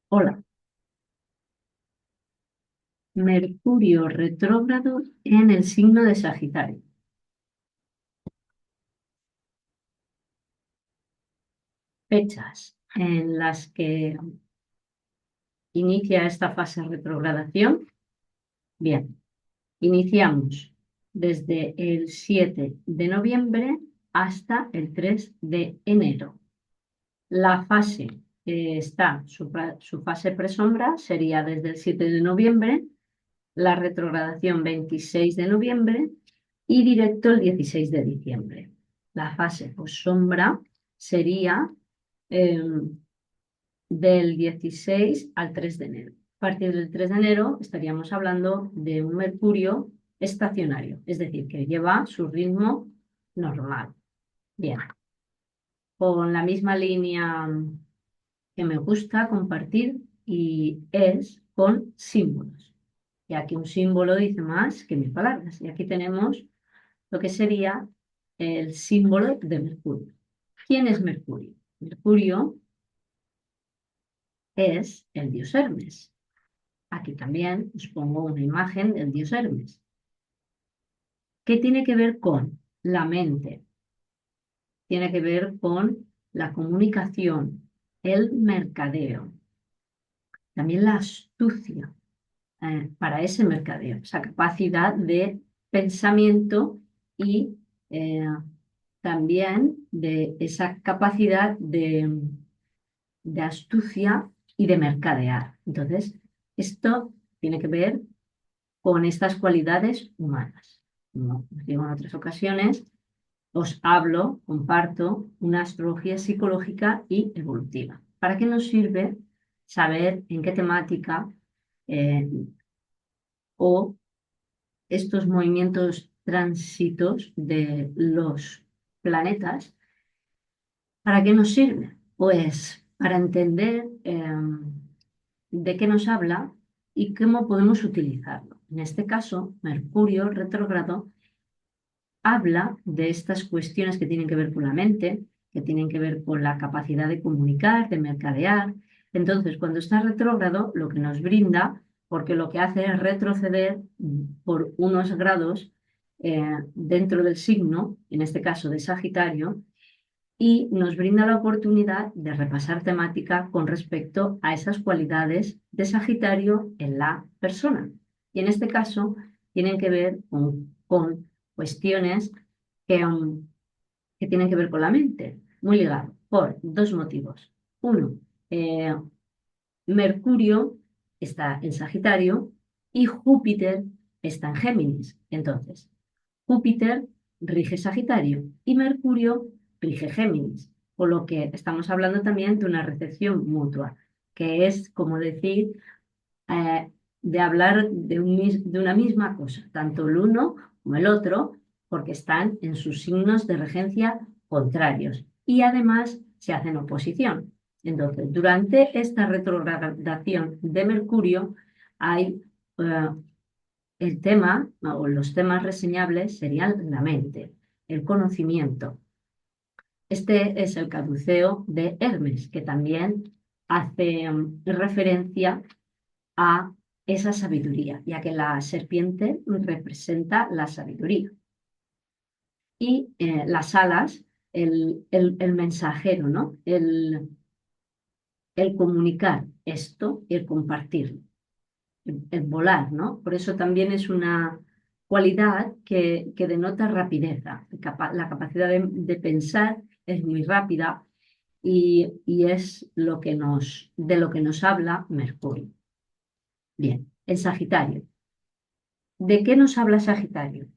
Hola, Mercurio retrógrado en el signo de Sagitario. Fechas en las que inicia esta fase de retrogradación. Bien, iniciamos desde el 7 de noviembre hasta el 3 de enero. La fase su fase presombra sería desde el 7 de noviembre, la retrogradación 26 de noviembre y directo el 16 de diciembre. La fase sombra sería eh, del 16 al 3 de enero. A partir del 3 de enero estaríamos hablando de un Mercurio estacionario, es decir, que lleva su ritmo normal. Bien, con la misma línea que me gusta compartir y es con símbolos. Y aquí un símbolo dice más que mil palabras. Y aquí tenemos lo que sería el símbolo de Mercurio. ¿Quién es Mercurio? Mercurio es el dios Hermes. Aquí también os pongo una imagen del dios Hermes. ¿Qué tiene que ver con la mente? Tiene que ver con la comunicación, el mercadeo, también la astucia para ese mercadeo, esa capacidad de pensamiento y también de esa capacidad de astucia y de mercadear. Entonces, esto tiene que ver con estas cualidades humanas. Como os digo en otras ocasiones, os hablo, comparto una astrología psicológica y evolutiva. ¿Para qué nos sirve saber en qué temática eh, o estos movimientos tránsitos de los planetas? ¿Para qué nos sirve? Pues para entender de qué nos habla y cómo podemos utilizarlo. En este caso, Mercurio retrógrado habla de estas cuestiones que tienen que ver con la mente, que tienen que ver con la capacidad de comunicar, de mercadear. Entonces, cuando está retrógrado, lo que nos brinda, porque lo que hace es retroceder por unos grados dentro del signo, en este caso de Sagitario, y nos brinda la oportunidad de repasar temática con respecto a esas cualidades de Sagitario en la persona. Y en este caso tienen que ver con cuestiones que tienen que ver con la mente, muy ligado, por dos motivos. Uno, eh, Mercurio está en Sagitario y Júpiter está en Géminis. Entonces, Júpiter rige Sagitario y Mercurio rige Géminis, por lo que estamos hablando también de una recepción mutua, que es como decir, eh, de hablar de una misma cosa, tanto el uno como el otro, porque están en sus signos de regencia contrarios y además se hacen oposición. Entonces, durante esta retrogradación de Mercurio hay el tema o los temas reseñables serían la mente, el conocimiento. Este es el caduceo de Hermes, que también hace referencia a esa sabiduría, ya que la serpiente representa la sabiduría. Y las alas, el mensajero, ¿no? El comunicar esto y el compartirlo. El volar, ¿no? Por eso también es una cualidad que denota rapidez. La capacidad de pensar es muy rápida y es de lo que nos habla Mercurio. Bien, el Sagitario. ¿De qué nos habla Sagitario?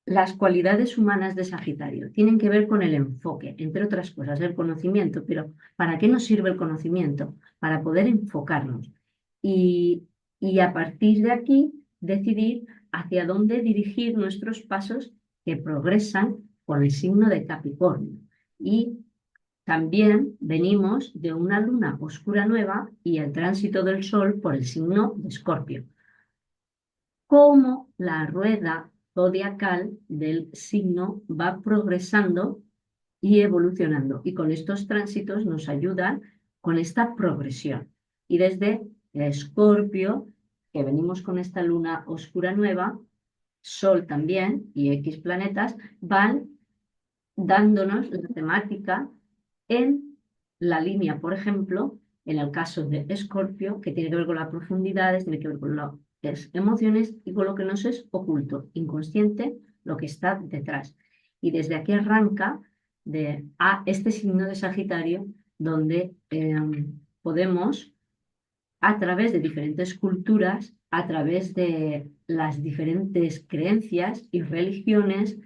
Las cualidades humanas de Sagitario tienen que ver con el enfoque, entre otras cosas, el conocimiento, pero ¿para qué nos sirve el conocimiento? Para poder enfocarnos y, y a partir de aquí decidir hacia dónde dirigir nuestros pasos que progresan con el signo de Capricornio. Y también venimos de una luna oscura nueva y el tránsito del Sol por el signo de Escorpio. Cómo la rueda zodiacal del signo va progresando y evolucionando. Y con estos tránsitos nos ayudan con esta progresión. Y desde Escorpio, que venimos con esta luna oscura nueva, Sol también y X planetas van dándonos la temática en la línea, por ejemplo, en el caso de Escorpio, que tiene que ver con las profundidades, tiene que ver con las emociones y con lo que nos es oculto, inconsciente, lo que está detrás. Y desde aquí arranca a este signo de Sagitario, donde podemos, a través de diferentes culturas, a través de las diferentes creencias y religiones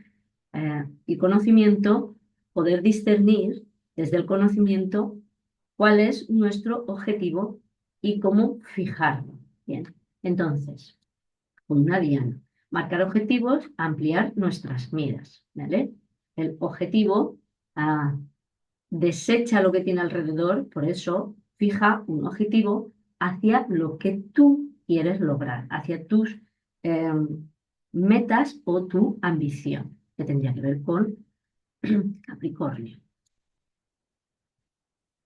y conocimiento, poder discernir desde el conocimiento cuál es nuestro objetivo y cómo fijarlo. Bien, entonces, con una diana, marcar objetivos, ampliar nuestras miras, ¿vale? El objetivo desecha lo que tiene alrededor, por eso fija un objetivo hacia lo que tú quieres lograr, hacia tus metas o tu ambición, que tendría que ver con Capricornio.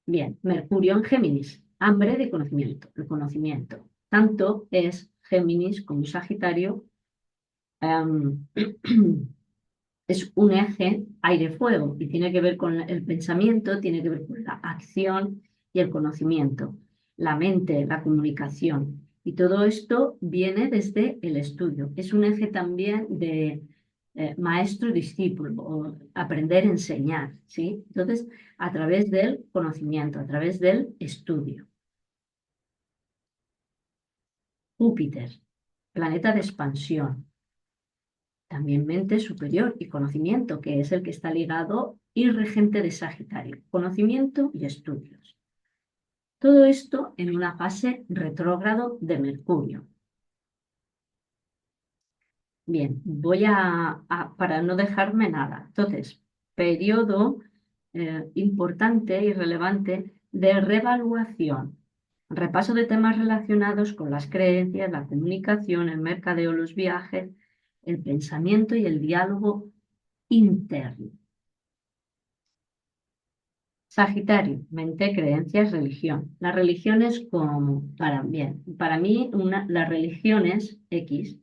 Bien, Mercurio en Géminis, hambre de conocimiento, el conocimiento. Tanto es Géminis como Sagitario, es un eje aire-fuego y tiene que ver con el pensamiento, tiene que ver con la acción y el conocimiento, la mente, la comunicación. Y todo esto viene desde el estudio. Es un eje también de maestro-discípulo, o aprender a enseñar, ¿sí? Entonces, a través del conocimiento, a través del estudio. Júpiter, planeta de expansión. También mente superior y conocimiento, que es el que está ligado y regente de Sagitario, conocimiento y estudios. Todo esto en una fase retrógrado de Mercurio. Bien, voy para no dejarme nada. Entonces, periodo importante y relevante de revaluación. Repaso de temas relacionados con las creencias, la comunicación, el mercadeo, los viajes, el pensamiento y el diálogo interno. Sagitario, mente, creencias, religión. Las religiones como, para mí las religiones X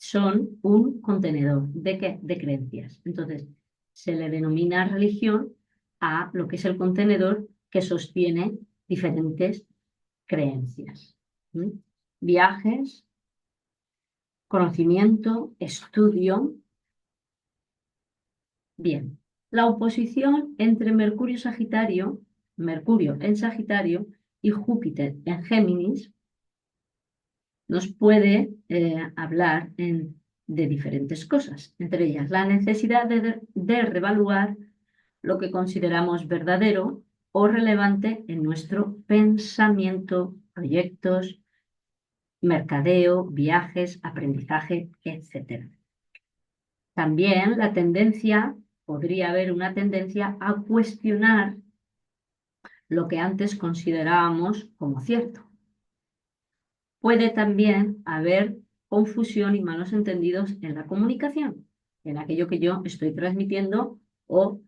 son un contenedor ¿de qué? De creencias. Entonces, se le denomina religión a lo que es el contenedor que sostiene diferentes creencias. Viajes, conocimiento, estudio. Bien, la oposición entre Mercurio en Sagitario y Júpiter en Géminis nos puede hablar de diferentes cosas, entre ellas la necesidad de revaluar lo que consideramos verdadero o relevante en nuestro pensamiento, proyectos, mercadeo, viajes, aprendizaje, etc. También podría haber una tendencia a cuestionar lo que antes considerábamos como cierto. Puede también haber confusión y malos entendidos en la comunicación, en aquello que yo estoy transmitiendo o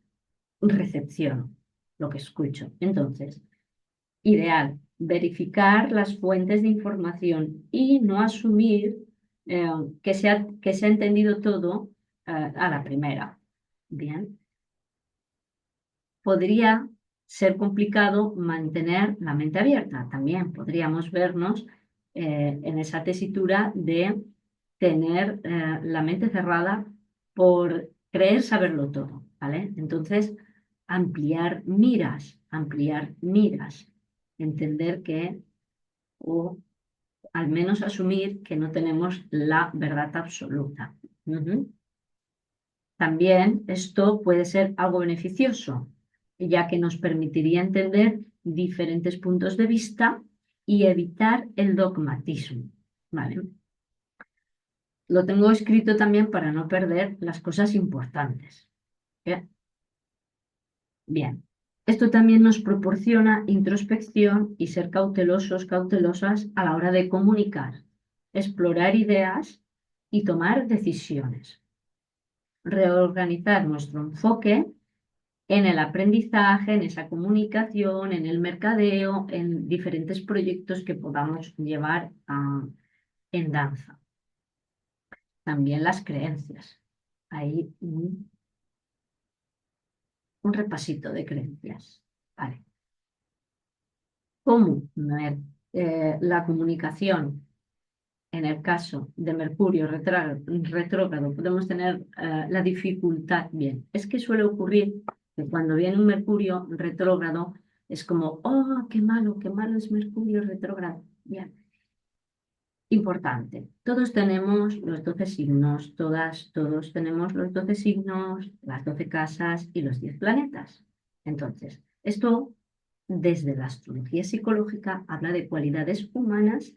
recepciono, lo que escucho. Entonces, ideal, verificar las fuentes de información y no asumir que se ha entendido todo a la primera. Bien. Podría ser complicado mantener la mente abierta. También podríamos vernos en esa tesitura de tener la mente cerrada por creer saberlo todo, ¿vale? Entonces, ampliar miras, entender que, o al menos asumir que no tenemos la verdad absoluta. También esto puede ser algo beneficioso, ya que nos permitiría entender diferentes puntos de vista y evitar el dogmatismo. ¿Vale? Lo tengo escrito también para no perder las cosas importantes. Bien, esto también nos proporciona introspección y ser cautelosos, cautelosas a la hora de comunicar, explorar ideas y tomar decisiones. Reorganizar nuestro enfoque en el aprendizaje, en esa comunicación, en el mercadeo, en diferentes proyectos que podamos llevar en danza. También las creencias. Ahí un repasito de creencias. Vale. ¿Cómo la comunicación, en el caso de Mercurio retrógrado, podemos tener la dificultad? Bien, es que suele ocurrir que cuando viene un Mercurio retrógrado es como, oh, qué malo es Mercurio retrógrado. Bien, importante. Todos tenemos los 12 signos, todos tenemos los 12 signos, las 12 casas y los 10 planetas. Entonces, esto desde la astrología psicológica habla de cualidades humanas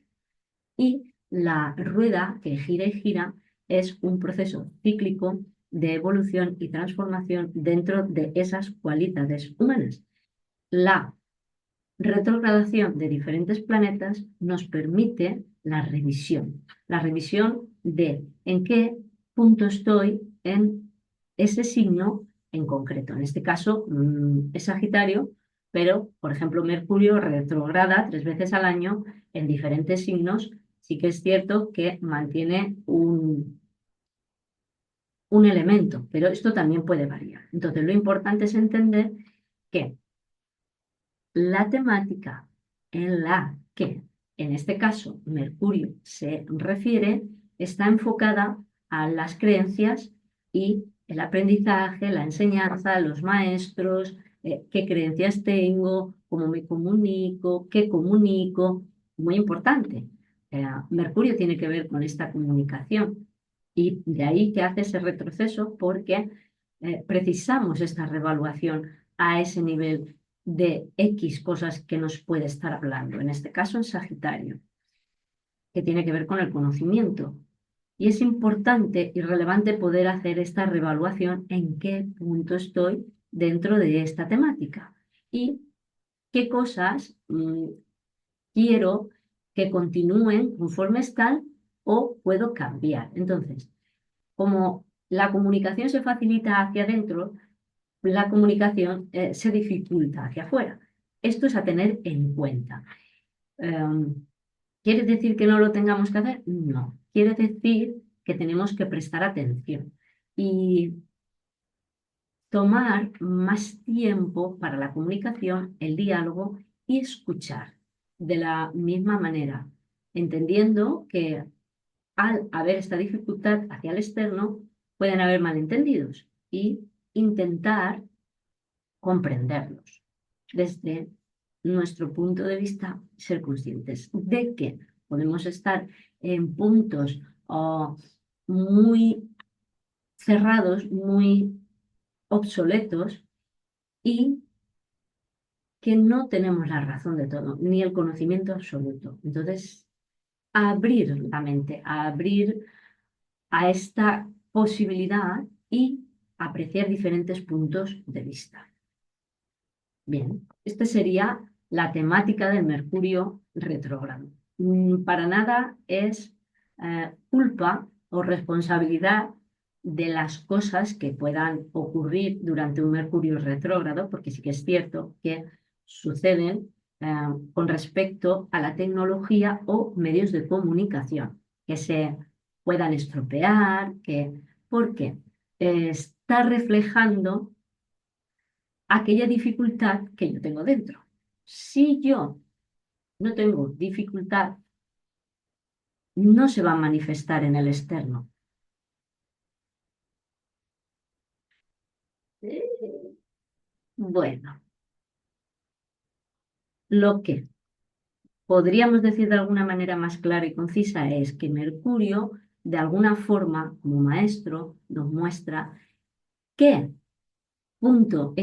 y la rueda que gira y gira es un proceso cíclico de evolución y transformación dentro de esas cualidades humanas. La retrogradación de diferentes planetas nos permite la revisión de en qué punto estoy en ese signo en concreto. En este caso es Sagitario, pero por ejemplo Mercurio retrograda 3 veces al año en diferentes signos. Sí que es cierto que mantiene un elemento, pero esto también puede variar. Entonces lo importante es entender que la temática en la que, en este caso, Mercurio se refiere, está enfocada a las creencias y el aprendizaje, la enseñanza, los maestros, qué creencias tengo, cómo me comunico, qué comunico. Muy importante. Mercurio tiene que ver con esta comunicación y de ahí que hace ese retroceso porque precisamos esta revaluación a ese nivel de X cosas que nos puede estar hablando, en este caso en Sagitario, que tiene que ver con el conocimiento. Y es importante y relevante poder hacer esta revaluación en qué punto estoy dentro de esta temática y qué cosas quiero que continúen conforme están o puedo cambiar. Entonces, como la comunicación se facilita hacia adentro, la comunicación se dificulta hacia afuera. Esto es a tener en cuenta. ¿Quiere decir que no lo tengamos que hacer? No. Quiere decir que tenemos que prestar atención y tomar más tiempo para la comunicación, el diálogo y escuchar de la misma manera, entendiendo que al haber esta dificultad hacia el externo, pueden haber malentendidos y intentar comprenderlos desde nuestro punto de vista, ser conscientes de que podemos estar en puntos muy cerrados, muy obsoletos y que no tenemos la razón de todo, ni el conocimiento absoluto. Entonces, abrir la mente, abrir a esta posibilidad y apreciar diferentes puntos de vista. Bien, esta sería la temática del Mercurio retrógrado. Para nada es culpa o responsabilidad de las cosas que puedan ocurrir durante un Mercurio retrógrado, porque sí que es cierto que suceden con respecto a la tecnología o medios de comunicación, que se puedan estropear, porque está reflejando aquella dificultad que yo tengo dentro. Si yo no tengo dificultad, no se va a manifestar en el externo. Bueno, lo que podríamos decir de alguna manera más clara y concisa es que Mercurio, de alguna forma, como maestro, nos muestra en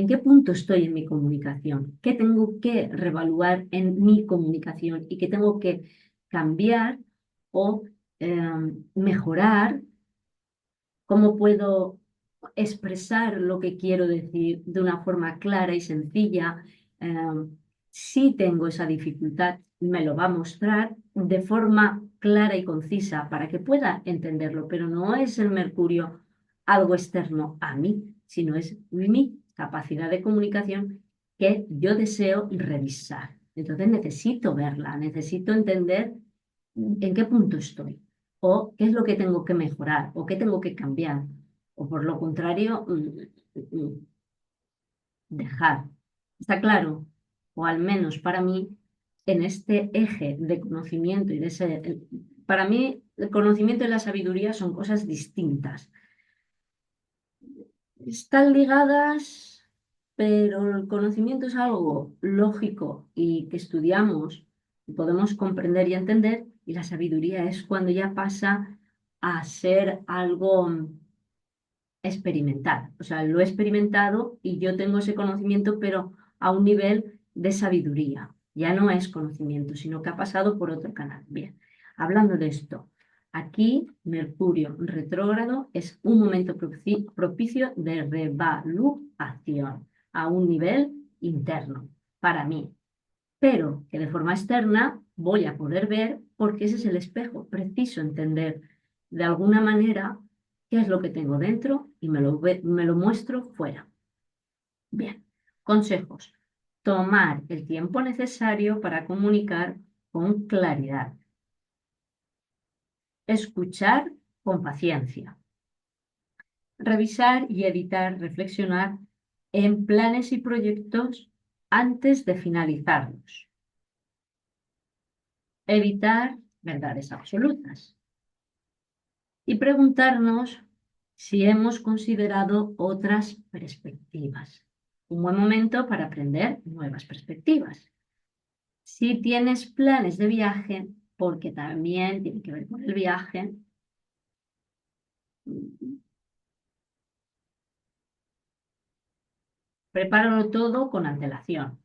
qué punto estoy en mi comunicación, qué tengo que reevaluar en mi comunicación y qué tengo que cambiar o mejorar, cómo puedo expresar lo que quiero decir de una forma clara y sencilla. Si tengo esa dificultad, me lo va a mostrar de forma clara y concisa para que pueda entenderlo, pero no es el Mercurio algo externo a mí, sino es mi capacidad de comunicación que yo deseo revisar. Entonces necesito verla, necesito entender en qué punto estoy, o qué es lo que tengo que mejorar, o qué tengo que cambiar, o por lo contrario, dejar. ¿Está claro? O al menos para mí, en este eje de conocimiento y de ese, para mí, el conocimiento y la sabiduría son cosas distintas. Están ligadas, pero el conocimiento es algo lógico y que estudiamos y podemos comprender y entender, y la sabiduría es cuando ya pasa a ser algo experimental. O sea, lo he experimentado y yo tengo ese conocimiento, pero a un nivel de sabiduría. Ya no es conocimiento, sino que ha pasado por otro canal. Bien, hablando de esto, aquí Mercurio retrógrado es un momento propicio de revaluación a un nivel interno para mí, pero que de forma externa voy a poder ver porque ese es el espejo. Preciso entender de alguna manera qué es lo que tengo dentro y me lo muestro fuera. Bien, consejos. Tomar el tiempo necesario para comunicar con claridad. Escuchar con paciencia. Revisar y editar, reflexionar en planes y proyectos antes de finalizarlos. Evitar verdades absolutas. Y preguntarnos si hemos considerado otras perspectivas. Un buen momento para aprender nuevas perspectivas. Si tienes planes de viaje, porque también tiene que ver con el viaje, prepáralo todo con antelación.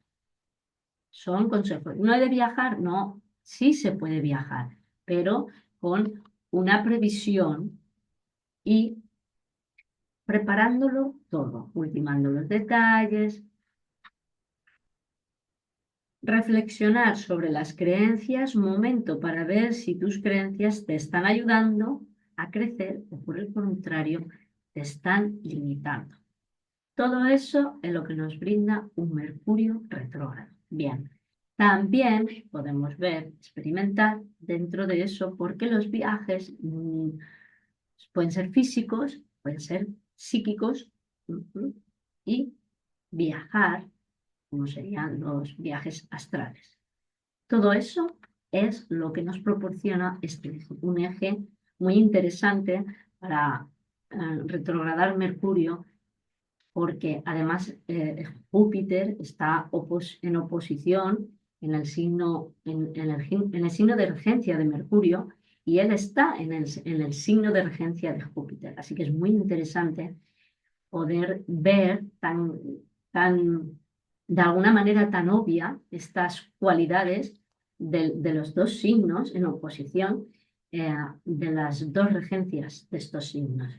Son consejos. ¿No he de viajar? No, sí se puede viajar, pero con una previsión y preparándolo todo, ultimando los detalles. Reflexionar sobre las creencias, momento para ver si tus creencias te están ayudando a crecer o por el contrario te están limitando. Todo eso es lo que nos brinda un Mercurio retrógrado. Bien, también podemos ver, experimentar dentro de eso, porque los viajes pueden ser físicos, pueden ser psíquicos, y viajar, como serían los viajes astrales. Todo eso es lo que nos proporciona un eje muy interesante para retrogradar Mercurio, porque además Júpiter está en oposición en el signo, en el signo de regencia de Mercurio, y él está en el signo de regencia de Júpiter. Así que es muy interesante poder ver de alguna manera tan obvia estas cualidades de los dos signos en oposición, de las dos regencias de estos signos,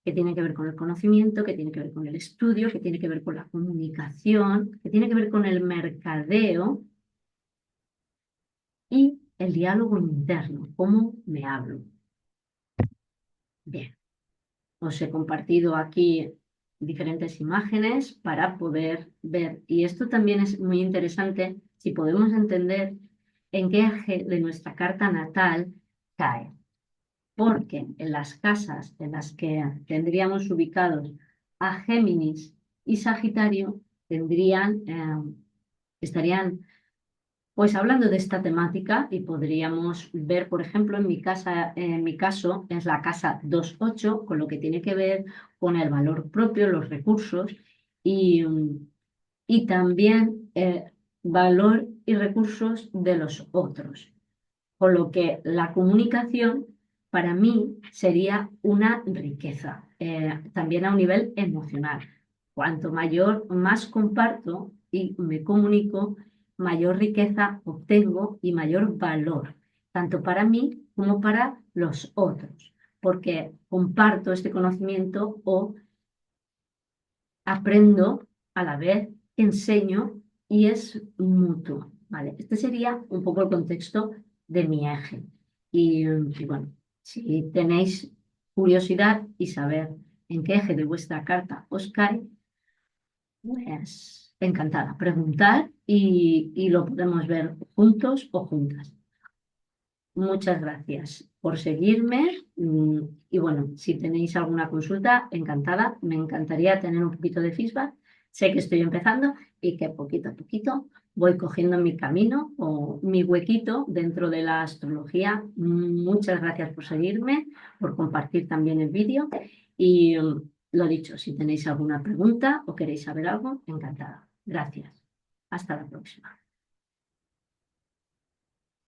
que tiene que ver con el conocimiento, que tiene que ver con el estudio, que tiene que ver con la comunicación, que tiene que ver con el mercadeo y el diálogo interno, cómo me hablo. Bien, os he compartido aquí diferentes imágenes para poder ver. Y esto también es muy interesante si podemos entender en qué eje de nuestra carta natal cae. Porque en las casas en las que tendríamos ubicados a Géminis y Sagitario, estarían pues hablando de esta temática, y podríamos ver, por ejemplo, en mi caso es la casa 2.8, con lo que tiene que ver con el valor propio, los recursos y también valor y recursos de los otros. Con lo que la comunicación para mí sería una riqueza, también a un nivel emocional. Cuanto más comparto y me comunico, mayor riqueza obtengo y mayor valor, tanto para mí como para los otros, porque comparto este conocimiento o aprendo a la vez, enseño y es mutuo, ¿vale? Este sería un poco el contexto de mi eje. Y bueno, si tenéis curiosidad y saber en qué eje de vuestra carta os cae, Pues encantada. Preguntar y lo podemos ver juntos o juntas. Muchas gracias por seguirme. Y bueno, si tenéis alguna consulta, encantada. Me encantaría tener un poquito de feedback. Sé que estoy empezando y que poquito a poquito voy cogiendo mi camino o mi huequito dentro de la astrología. Muchas gracias por seguirme, por compartir también el vídeo. Y lo dicho, si tenéis alguna pregunta o queréis saber algo, encantada. Gracias. Hasta la próxima.